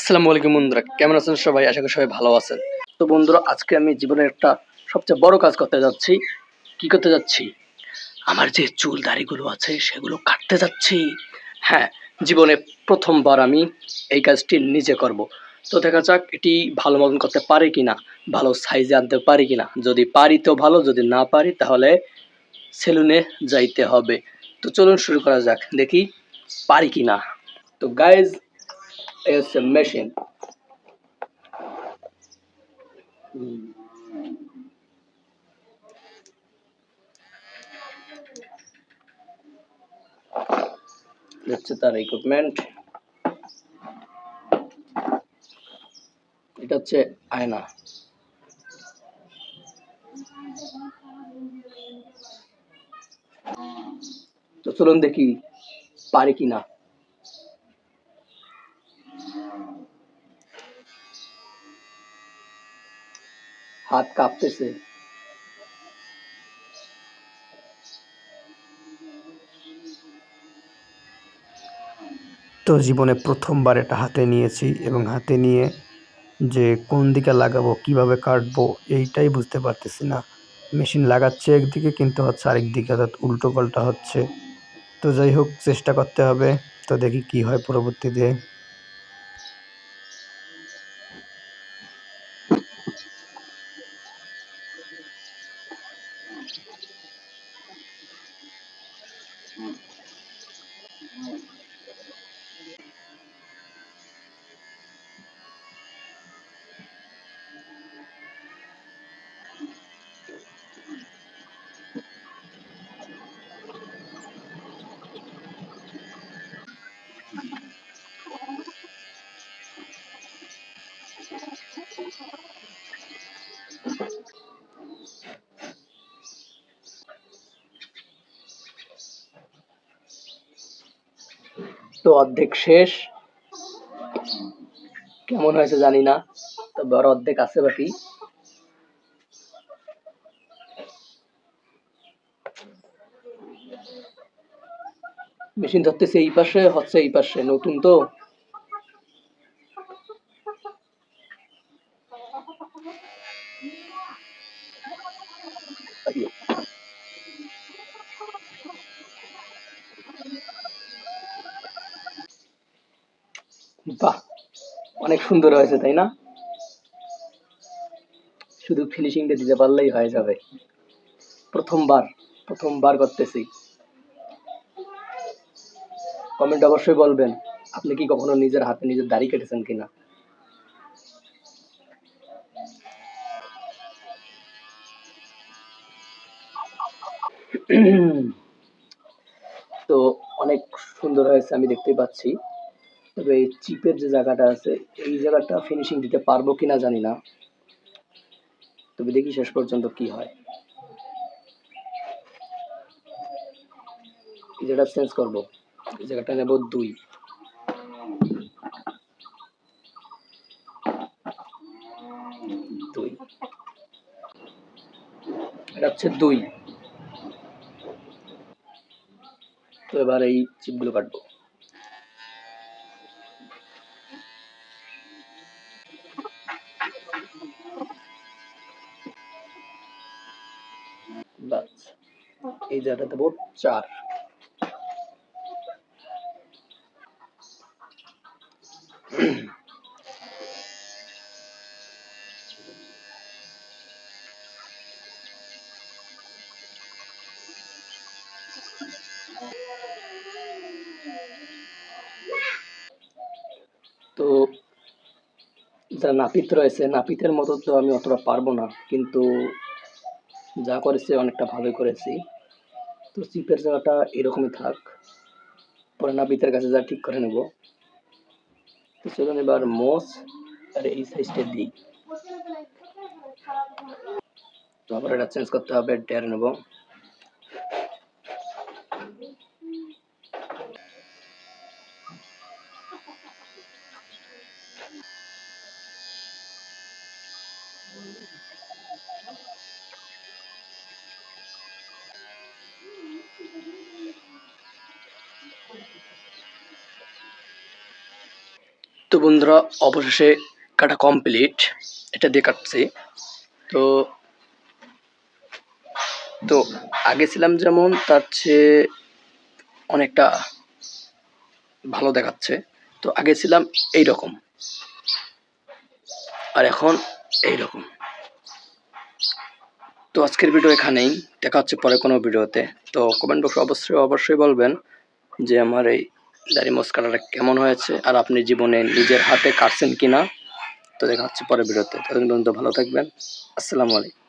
আসসালামু আলাইকুম বন্ধুরা, কেমন আছেন সবাই? আশা করি সবাই ভালো আছেন। তো বন্ধুরা, আজকে আমি জীবনের একটা সবচেয়ে বড় কাজ করতে যাচ্ছি। কি করতে যাচ্ছি? আমার যে চুল দাড়িগুলো আছে সেগুলো কাটতে যাচ্ছি। হ্যাঁ, জীবনে প্রথমবার আমি এই কাজটি নিজে করব। তো দেখা যাক এটি ভালো মতন করতে পারি কিনা, ভালো সাইজে আনতে পারি কিনা। যদি পারি তো ভালো, যদি না পারি তাহলে সেলুনে যাইতে হবে। তো চলুন শুরু করা যাক, দেখি পারি কিনা। তো গাইজ, এই হচ্ছে মেশিন। হচ্ছে তার ইকুইপমেন্ট। এটা হচ্ছে আয়না। তো চলুন দেখি পারি কিনা। হাত কাঁপতেছে। তো জীবনে প্রথমবার এটা হাতে নিয়েছি এবং হাতে নিয়ে যে কোন দিকে লাগাবো, কিভাবে কাটবো এইটাই বুঝতে পারতেছি না। মেশিন লাগাচ্ছে একদিকে কিন্তু হচ্ছে আরেক দিকে, অর্থাৎ উল্টো পাল্টা হচ্ছে। তো যাই হোক, চেষ্টা করতে হবে। তো দেখি কি হয় পরবর্তীতে। তো অর্ধেক শেষ। কেমন হয়েছে জানি না, তবে আর অর্ধেক আছে বাকি। মেশিন ধরতেছে এই পাশে, হচ্ছে এই পাশে, নতুন তো। বাহ, অনেক সুন্দর হয়েছে তাই না? শুধু ফিনিশিংটা দিতে পারলেই হয়ে যাবে। প্রথমবার প্রথমবার করতেছি। কমেন্ট অবশ্যই বলবেন, আপনি কি কখনো নিজের হাতে নিজের দাড়ি কেটেছেন কিনা। তো অনেক সুন্দর হয়েছে, আমি দেখতে পাচ্ছি। তবে এই চিপের যে জায়গাটা আছে, এই জায়গাটা ফিনিশিং দিতে পারবো কিনা জানি না। তবে দেখি শেষ পর্যন্ত কি হয়। এই জায়গাটা চেঞ্জ করবো, এই জায়গাটা নেব 2। এটা হচ্ছে 2। তো এবার এই চিপগুলো কাটবো। বাস, এই জায়গাটা দেবো 4। তো যা নাপিত রয়েছে, নাপিতের মতো তো আমি অতটা পারবো না, কিন্তু যা করেছে অনেকটা ভালোই করেছি। তো চিপের জায়গাটা এরকমই থাক, পরে নাপিতের কাছে যা ঠিক করে নেব। তো চলুন এবার মোস আর এই সাইজটা দিই। তো আবার এটা চেঞ্জ করতে হবে, 1.5 নেব। তো বন্ধুরা অবশেষে কাটা কমপ্লিট, এটা দিয়ে কাটছি। তো তো আগে ছিলাম যেমন তার চেয়ে অনেকটা ভালো দেখাচ্ছে। তো আগে ছিলাম এইরকম আর এখন এইরকম। তো আজকের ভিডিও এখানেই, দেখা হচ্ছে পরে কোনো ভিডিওতে। তো কমেন্ট বক্সে অবশ্যই বলবেন যে আমার এই দাড়ি মোছ কাটাটা কেমন হয়েছে, আর আপনি জীবনে নিজের হাতে কাটছেন কিনা। তো দেখা হচ্ছে পরের ভিডিওতে, ততদিন পর্যন্ত ভালো থাকবেন। আসসালামু আলাইকুম।